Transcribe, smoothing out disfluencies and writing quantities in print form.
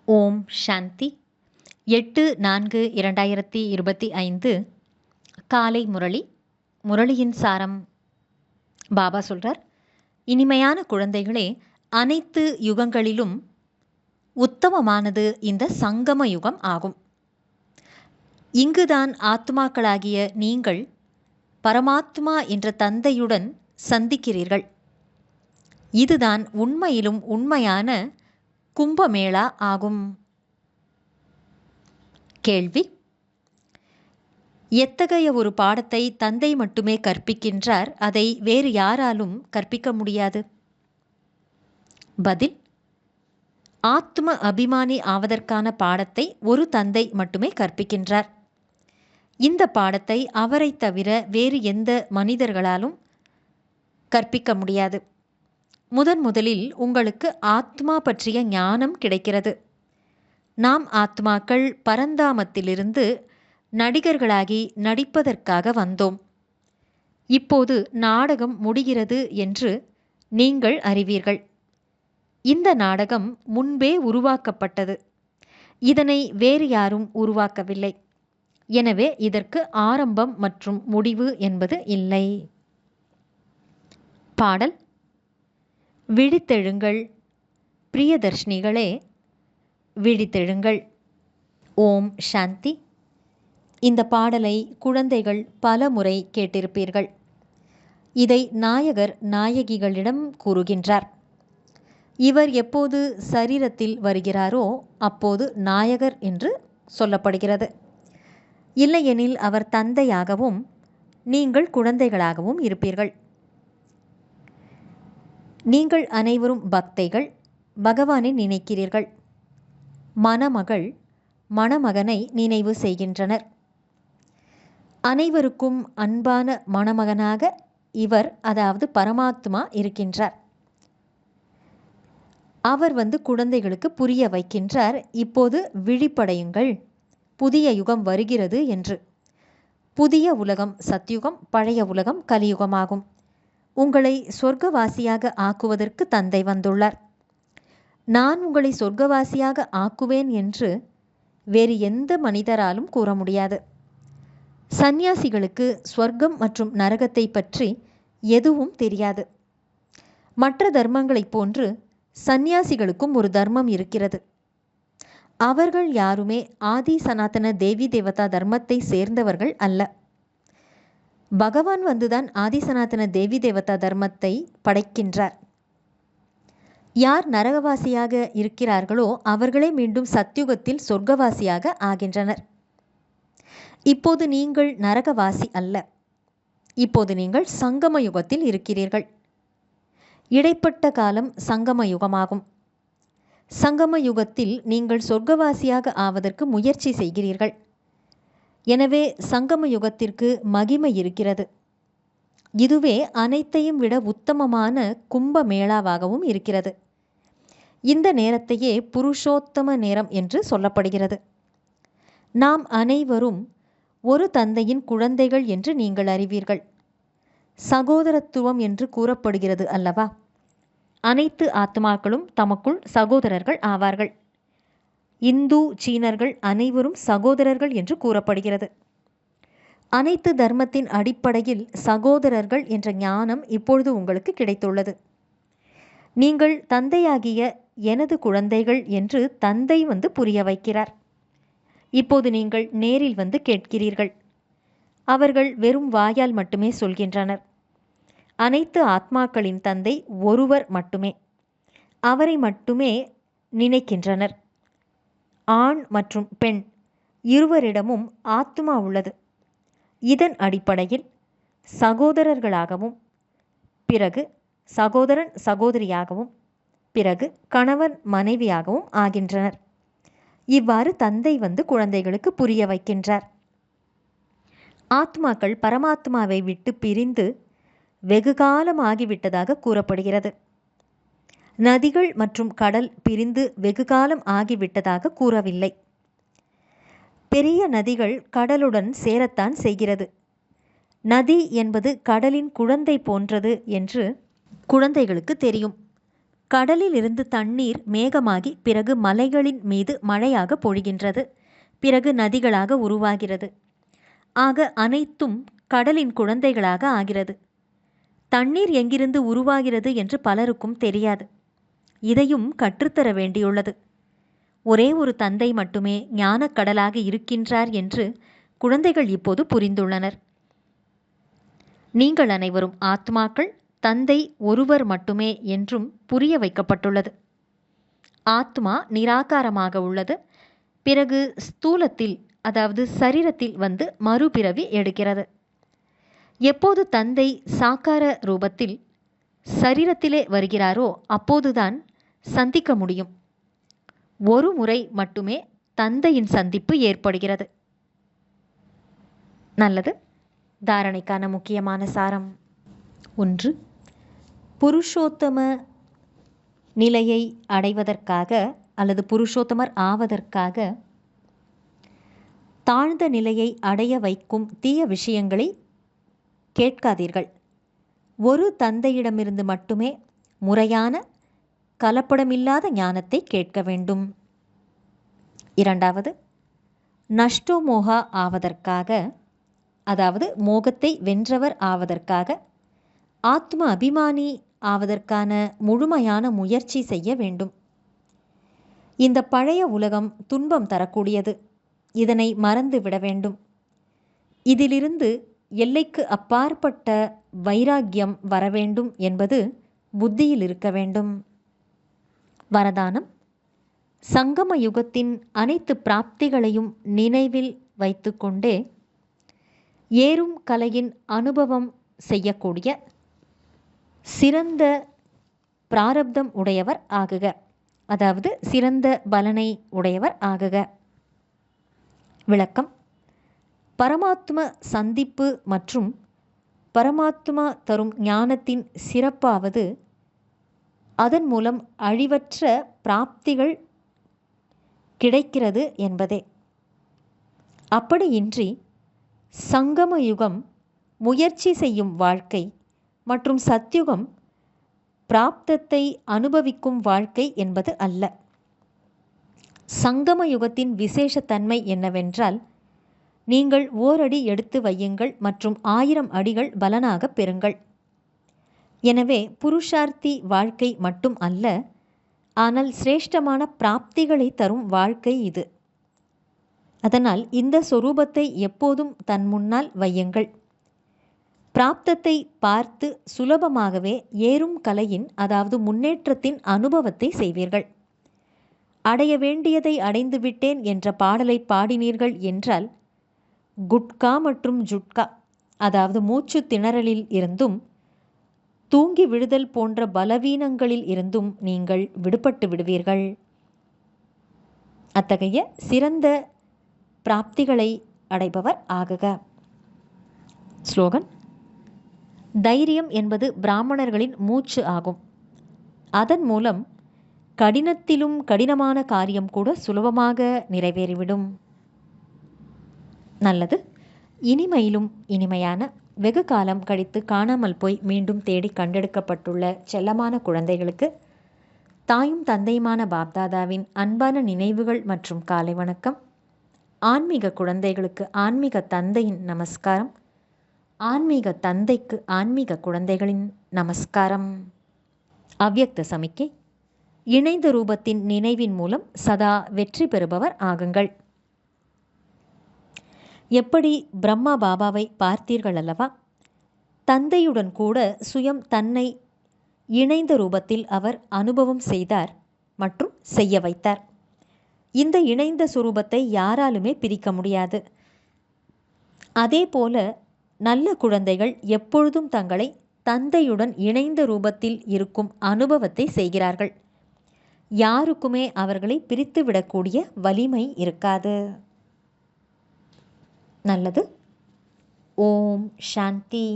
ஓம் சாந்தி. 8/4/2025 காலை முரளி. முரளியின் சாரம். பாபா சொல்றார், இனிமையான குழந்தைகளே, அனைத்து யுகங்களிலும் உத்தமமானது இந்த சங்கம யுகம் ஆகும். இங்குதான் ஆத்மாக்களாகிய நீங்கள் பரமாத்மா என்ற தந்தையுடன் சந்திக்கிறீர்கள். இதுதான் உண்மையிலும் உண்மையான கும்பமேளா ஆகும். கேள்வி: எத்தகைய ஒரு பாடத்தை தந்தை மட்டுமே கற்பிக்கின்றார், அதை வேறு யாராலும் கற்பிக்க முடியாது? பதில்: ஆத்ம அபிமானி ஆவதற்கான பாடத்தை ஒரு தந்தை மட்டுமே கற்பிக்கின்றார். இந்த பாடத்தை அவரை தவிர வேறு எந்த மனிதர்களாலும் கற்பிக்க முடியாது. முதலில் உங்களுக்கு ஆத்மா பற்றிய ஞானம் கிடைக்கிறது. நாம் ஆத்மாக்கள் பரந்தாமத்திலிருந்து நடிகர்களாகி நடிப்பதற்காக வந்தோம். இப்போது நாடகம் முடிகிறது என்று நீங்கள் அறிவீர்கள். இந்த நாடகம் முன்பே உருவாக்கப்பட்டது. இதனை வேறு யாரும் உருவாக்கவில்லை. எனவே இதற்கு ஆரம்பம் மற்றும் முடிவு என்பது இல்லை. பாடல்: விழித்தெழுங்கள் பிரியதர்ஷினிகளே, விழித்தெழுங்கள். ஓம் சாந்தி. இந்த பாடலை குழந்தைகள் பல முறை கேட்டிருப்பீர்கள். இதை நாயகர் நாயகிகளிடம் கூறுகின்றார். இவர் எப்போது சரீரத்தில் வருகிறாரோ அப்போது நாயகர் என்று சொல்லப்படுகிறது. இல்லையெனில் அவர் தந்தையாகவும் நீங்கள் குழந்தைகளாகவும் இருப்பீர்கள். நீங்கள் அனைவரும் பக்தைகள், பகவானை நினைக்கிறீர்கள். மணமகள் மணமகனை நினைவு செய்கின்றனர். அனைவருக்கும் அன்பான மணமகனாக இவர், அதாவது பரமாத்மா இருக்கின்றார். அவர் குழந்தைகளுக்கு புரிய வைக்கின்றார், இப்போது விழிப்படையுங்கள், புதிய யுகம் வருகிறது என்று. புதிய உலகம் சத்யுகம், பழைய உலகம் கலியுகமாகும். உங்களை சொர்க்கவாசியாக ஆக்குவதற்கு தந்தை வந்துள்ளார். நான் உங்களை சொர்க்கவாசியாக ஆக்குவேன் என்று வேறு எந்த மனிதராலும் கூற முடியாது. சந்நியாசிகளுக்கு சொர்க்கம் மற்றும் நரகத்தை பற்றி எதுவும் தெரியாது. மற்ற தர்மங்களைப் போன்று சந்நியாசிகளுக்கும் ஒரு தர்மம் இருக்கிறது. அவர்கள் யாருமே ஆதி சனாதன தேவி தேவதா தர்மத்தை சேர்ந்தவர்கள் அல்ல. பகவான் வந்துதான் ஆதி சனாதன தேவி தேவதா தர்மத்தை படைக்கின்றார். யார் நரகவாசியாக இருக்கிறார்களோ அவர்களே மீண்டும் சத்யுகத்தில் சொர்க்கவாசியாக ஆகின்றனர். இப்போது நீங்கள் நரகவாசி அல்ல. இப்போது நீங்கள் சங்கம யுகத்தில் இருக்கிறீர்கள். இடைப்பட்ட காலம் சங்கம யுகமாகும். சங்கம யுகத்தில் நீங்கள் சொர்க்கவாசியாக ஆவதற்கு முயற்சி செய்கிறீர்கள். எனவே சங்கம யுகத்திற்கு மகிமை இருக்கிறது. இதுவே அனைத்தையும் விட உத்தமமான கும்பமேளாவாகவும் இருக்கிறது. இந்த நேரத்தையே புருஷோத்தம நேரம் என்று சொல்லப்படுகிறது. நாம் அனைவரும் ஒரு தந்தையின் குழந்தைகள் என்று நீங்கள் அறிவீர்கள். சகோதரத்துவம் என்று கூறப்படுகிறது அல்லவா? அனைத்து ஆத்மாக்களும் தமக்குள் சகோதரர்கள் ஆவார்கள். இந்து, சீனர்கள் அனைவரும் சகோதரர்கள் என்று கூறப்படுகிறது. அனைத்து தர்மத்தின் அடிப்படையில் சகோதரர்கள் என்ற ஞானம் இப்பொழுது உங்களுக்கு கிடைத்துள்ளது. நீங்கள் தந்தையாகிய எனது குழந்தைகள் என்று தந்தை புரிய வைக்கிறார். இப்போது நீங்கள் நேரில் கேட்கிறீர்கள். அவர்கள் வெறும் வாயால் மட்டுமே சொல்கின்றனர். அனைத்து ஆத்மாக்களின் தந்தை ஒருவர் மட்டுமே. அவரை மட்டுமே நினைக்கின்றனர். ஆண் மற்றும் பெண் இருவரிடமும் ஆத்மா உள்ளது. இதன் அடிப்படையில் சகோதரர்களாகவும், பிறகு சகோதரன் சகோதரியாகவும், பிறகு கணவன் மனைவியாகவும் ஆகின்றனர். இவ்வாறு தந்தை குழந்தைகளுக்கு புரிய வைக்கின்றார். ஆத்மாக்கள் பரமாத்மாவை விட்டு பிரிந்து வெகு காலம் ஆகிவிட்டதாக கூறப்படுகிறது. நதிகள் மற்றும் கடல் பிரிந்து வெகு காலம் ஆகிவிட்டதாக கூறவில்லை. பெரிய நதிகள் கடலுடன் சேரத்தான் செய்கிறது. நதி என்பது கடலின் குழந்தை போன்றது என்று குழந்தைகளுக்கு தெரியும். கடலில் இருந்து தண்ணீர் மேகமாகி பிறகு மலைகளின் மீது மழையாக பொழிகின்றது, பிறகு நதிகளாக உருவாகிறது. ஆக அனைத்தும் கடலின் குழந்தைகளாக ஆகிறது. தண்ணீர் எங்கிருந்து உருவாகிறது என்று பலருக்கும் தெரியாது. இதையும் கற்றுத்தர வேண்டியுள்ளது. ஒரே ஒரு தந்தை மட்டுமே ஞானக்கடலாக இருக்கின்றார் என்று குழந்தைகள் இப்போது புரிந்துள்ளனர். நீங்கள் அனைவரும் ஆத்மாக்கள், தந்தை ஒருவர் மட்டுமே என்றும் புரிய வைக்கப்பட்டுள்ளது. ஆத்மா நிராகாரமாக உள்ளது, பிறகு ஸ்தூலத்தில் அதாவது சரீரத்தில் வந்து மறுபிறவி எடுக்கிறது. எப்போது தந்தை சாக்கார ரூபத்தில் சரீரத்திலே வருகிறாரோ அப்போதுதான் சந்திக்க முடியும். ஒரு முறை மட்டுமே தந்தையின் சந்திப்பு ஏற்படுகிறது. நல்லது. தாரணைக்கான முக்கியமான சாரம்: 1. புருஷோத்தம நிலையை அடைவதற்காக அல்லது புருஷோத்தமர் ஆவதற்காக தாழ்ந்த நிலையை அடைய வைக்கும் தீய விஷயங்களை கேட்காதீர்கள். ஒரு தந்தையிடமிருந்து மட்டுமே முறையான கலப்படமில்லாத ஞானத்தை கேட்க வேண்டும். 2. நஷ்டோமோகா ஆவதற்காக, அதாவது மோகத்தை வென்றவர் ஆவதற்காக, ஆத்ம அபிமானி ஆவதற்கான முழுமையான முயற்சி செய்ய வேண்டும். இந்த பழைய உலகம் துன்பம் தரக்கூடியது. இதனை மறந்து விட வேண்டும். இதிலிருந்து எல்லைக்கு அப்பாற்பட்ட வைராக்கியம் வரவேண்டும் என்பது புத்தியில் இருக்க வேண்டும். வரதானம்: சங்கம யுகத்தின் அனைத்து பிராப்திகளையும் நினைவில் வைத்துக்கொண்டே ஏறும் கலையின் அனுபவம் செய்யக்கூடிய சிறந்த பிராரப்தம் உடையவர் ஆகுக, அதாவது சிறந்த பலனை உடையவர் ஆகுக. விளக்கம்: பரமாத்ம சந்திப்பு மற்றும் பரமாத்மா தரும் ஞானத்தின் சிறப்பாவது அதன் மூலம் அழிவற்ற பிராப்திகள் கிடைக்கிறது என்பதே. அப்படியின்றி சங்கம யுகம் முயற்சி செய்யும் வாழ்க்கை மற்றும் சத்யுகம் பிராப்தத்தை அனுபவிக்கும் வாழ்க்கை என்பது அல்ல. சங்கம யுகத்தின் விசேஷத்தன்மை என்னவென்றால், நீங்கள் ஓரடி எடுத்து வையுங்கள் மற்றும் 1000 அடிகள் பலனாக பெறுங்கள். எனவே புருஷார்த்தி வாழ்க்கை மட்டும் அல்ல, ஆனால் சிரேஷ்டமான பிராப்திகளை தரும் வாழ்க்கை இது. அதனால் இந்த சொரூபத்தை எப்போதும் தன் முன்னால் வையுங்கள். பிராப்தத்தை பார்த்து சுலபமாகவே ஏறும் கலையின் அதாவது முன்னேற்றத்தின் அனுபவத்தை செய்வீர்கள். அடைய வேண்டியதை அடைந்து விட்டேன் என்ற பாடலை பாடினீர்கள் என்றால் குட்கா மற்றும் ஜுட்கா அதாவது மூச்சு திணறலில் இருந்தும் தூங்கி விழுதல் போன்ற பலவீனங்களில் இருந்தும் நீங்கள் விடுபட்டு விடுவீர்கள். அத்தகைய சிறந்த பிராப்திகளை அடைபவர் ஆகுக. ஸ்லோகன்: தைரியம் என்பது பிராமணர்களின் மூச்சு ஆகும். அதன் மூலம் கடினத்திலும் கடினமான காரியம் கூட சுலபமாக நிறைவேறிவிடும். நல்லது. இனிமையிலும் இனிமையான, வெகு காலம் கழித்து காணாமல் போய் மீண்டும் தேடி கண்டெடுக்கப்பட்டுள்ள செல்லமான குழந்தைகளுக்கு தாயும் தந்தையுமான பாப்தாதாவின் அன்பான நினைவுகள் மற்றும் காலை வணக்கம். ஆன்மீக குழந்தைகளுக்கு ஆன்மீக தந்தையின் நமஸ்காரம். ஆன்மீக தந்தைக்கு ஆன்மீக குழந்தைகளின் நமஸ்காரம். அவ்யக்த சமிக்கை: இணைந்த ரூபத்தின் நினைவின் மூலம் சதா வெற்றி பெறுபவர் ஆகுங்கள். எப்படி பிரம்மா பாபாவை பார்த்தீர்கள் அல்லவா? தந்தையுடன் கூட சுயம் தன்னை இணைந்த ரூபத்தில் அவர் அனுபவம் செய்தார் மற்றும் செய்ய வைத்தார். இந்த இணைந்த சுரூபத்தை யாராலுமே பிரிக்க முடியாது. அதே போல நல்ல குழந்தைகள் எப்பொழுதும் தங்களை தந்தையுடன் இணைந்த ரூபத்தில் இருக்கும் அனுபவத்தை செய்கிறார்கள். யாருக்குமே அவர்களை பிரித்துவிடக்கூடிய வலிமை இருக்காது. நல்லது. ஓம் சாந்தி.